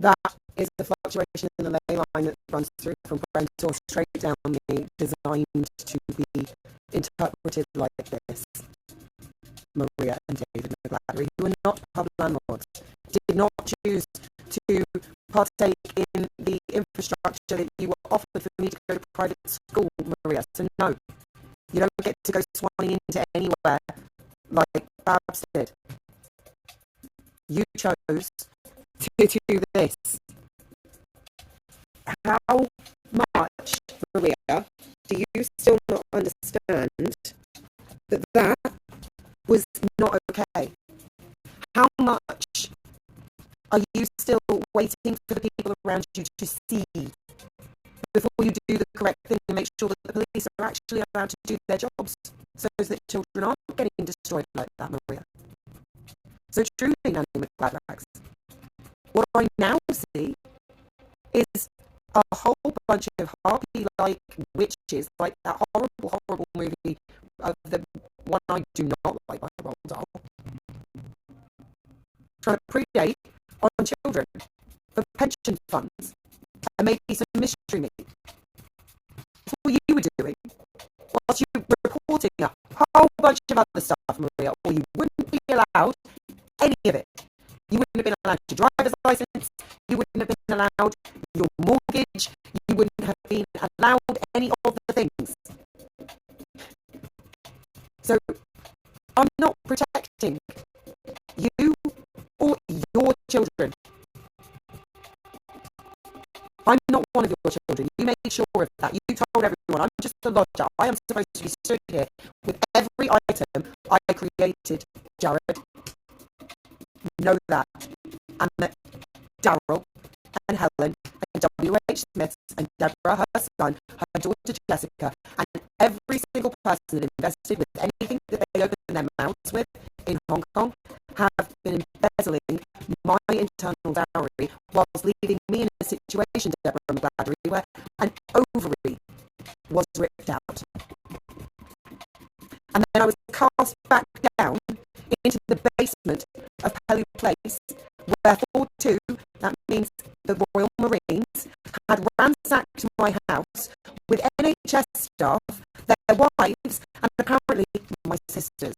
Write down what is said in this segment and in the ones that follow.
that is the fluctuation in the ley line that runs through from parental straight down me, designed to be interpreted like this. Maria and David McGladdery, who are not pub landlords, did not choose to partake in the infrastructure that you were offered for me to go to private school, Maria. So no, you don't get to go swanning into anywhere like Babs did. You chose to do this. How much, Maria, do you still not understand that that was not okay? How much are you still waiting for the people around you to see before you do the correct thing and make sure that the police are actually allowed to do their jobs so that children aren't getting destroyed like that, Maria? So truly, Nanny McGladrax, what I now see is a whole bunch of harpy-like witches, like that horrible, horrible movie of the one I do not like by Roald Dahl, trying to predate on children for pension funds and maybe some mystery meat. That's what you were doing, whilst you were reporting a whole bunch of other stuff, Maria, or you wouldn't be allowed any of it. You wouldn't have been allowed your driver's license, you wouldn't have been allowed your mortgage, you wouldn't have been allowed any of the things. So, I'm not protecting you or your children. I'm not one of your children. You made sure of that. You told everyone, I'm just a lodger. I am supposed to be stood here with every item I created, Jared. Know that. And that Daryl and Helen and W.H. Smith and Deborah, her son, her daughter Jessica, and every single person that invested with anything that they opened their mouths with in Hong Kong have been embezzling my internal dowry whilst leaving me in a situation, Deborah McGladdery, where an ovary was ripped out. And then I was cast back down into the basement of Pelly Place, where for two, that means the Royal Marines, had ransacked my house with NHS staff, their wives, and apparently my sisters.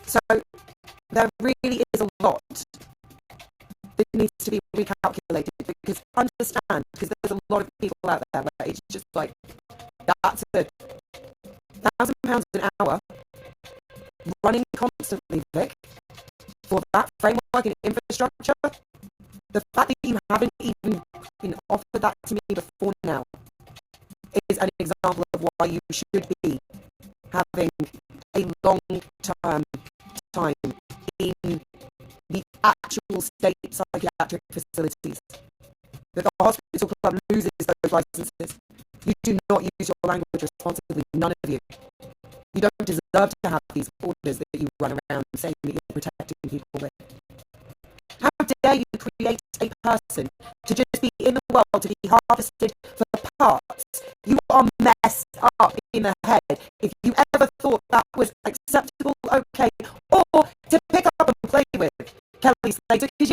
So there really is a lot that needs to be recalculated, because understand, because there's a lot of people out there where it's just like, that's £1,000 an hour running constantly, Vic, for that framework and infrastructure. The fact that you haven't even been offered that to me before now is an example of why you should be having a long-term time in the actual state psychiatric facilities. That the hospital club loses those licenses. You do not use your language responsibly, none of you. You don't deserve to have these orders that you run around saying that you're protecting people with. How dare you create a person to just be in the world to be harvested for parts? You are messed up in the head if you ever thought that was acceptable, okay, or to pick up and play with Kelly Slater, because